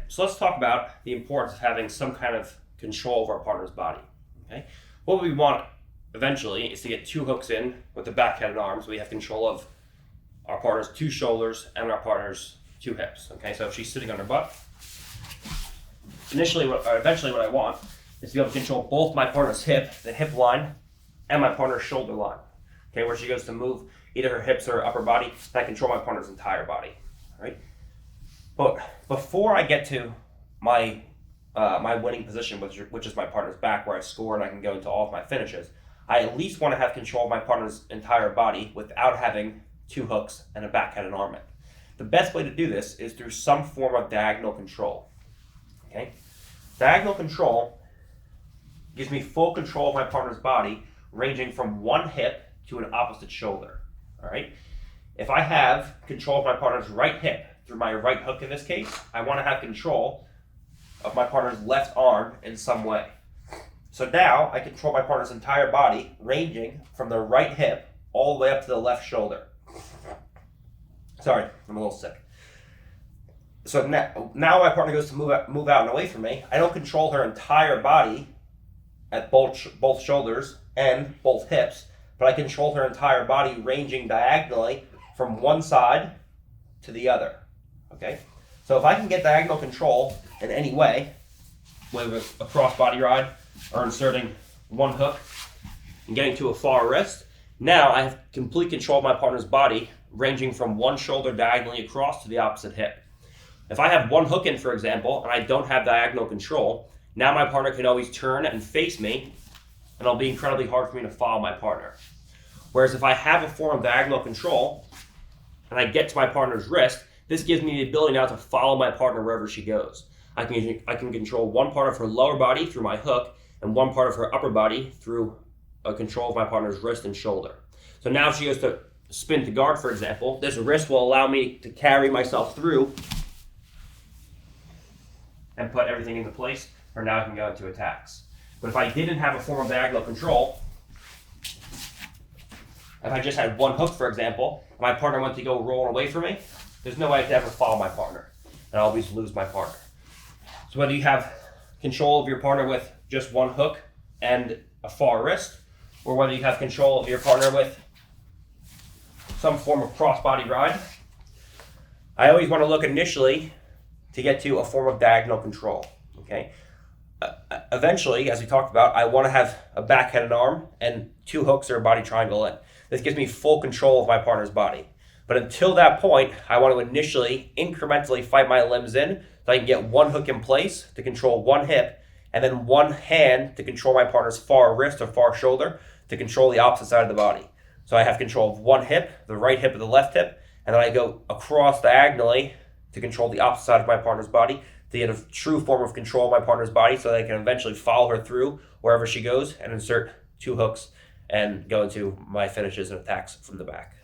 So let's talk about the importance of having some kind of control of our partner's body. Okay, what we want eventually is to get two hooks in with the back, head, and arms. We have control of our partner's two shoulders and our partner's two hips. Okay, so if she's sitting on her butt, eventually what I want is to be able to control both my partner's hip, the hip line, and my partner's shoulder line. Okay, where she goes to move either her hips or her upper body, and I control my partner's entire body. All right. But before I get to my winning position, which is my partner's back, where I score and I can go into all of my finishes, I at least want to have control of my partner's entire body without having two hooks and a back, head, and arm in. The best way to do this is through some form of diagonal control. Okay, diagonal control gives me full control of my partner's body, ranging from one hip to an opposite shoulder. All right. If I have control of my partner's right hip through my right hook in this case, I want to have control of my partner's left arm in some way. So now I control my partner's entire body, ranging from the right hip all the way up to the left shoulder. Sorry, I'm a little sick. So now my partner goes to move out and away from me. I don't control her entire body at both shoulders and both hips, but I control her entire body ranging diagonally from one side to the other. Okay, so if I can get diagonal control in any way, whether it's a cross body ride or inserting one hook and getting to a far wrist, now I have complete control of my partner's body, ranging from one shoulder diagonally across to the opposite hip. If I have one hook in, for example, and I don't have diagonal control, now my partner can always turn and face me, and it'll be incredibly hard for me to follow my partner. Whereas if I have a form of diagonal control, and I get to my partner's wrist, this gives me the ability now to follow my partner wherever she goes. I can control one part of her lower body through my hook and one part of her upper body through a control of my partner's wrist and shoulder. So now if she goes to spin to guard, for example, this wrist will allow me to carry myself through and put everything into place, or now I can go into attacks. But if I didn't have a form of diagonal control, if I just had one hook, for example, and my partner went to go rolling away from me, there's no way I could ever follow my partner, and I always lose my partner. So whether you have control of your partner with just one hook and a far wrist, or whether you have control of your partner with some form of cross-body ride, I always want to look initially to get to a form of diagonal control. Okay. Eventually, as we talked about, I want to have a back, head, and arm, and two hooks or a body triangle in. This gives me full control of my partner's body. But until that point, I want to initially incrementally fight my limbs in so I can get one hook in place to control one hip, and then one hand to control my partner's far wrist or far shoulder to control the opposite side of the body. So I have control of one hip, the right hip or the left hip, and then I go across diagonally to control the opposite side of my partner's body to get a true form of control of my partner's body so that I can eventually follow her through wherever she goes and insert two hooks and go into my finishes and attacks from the back.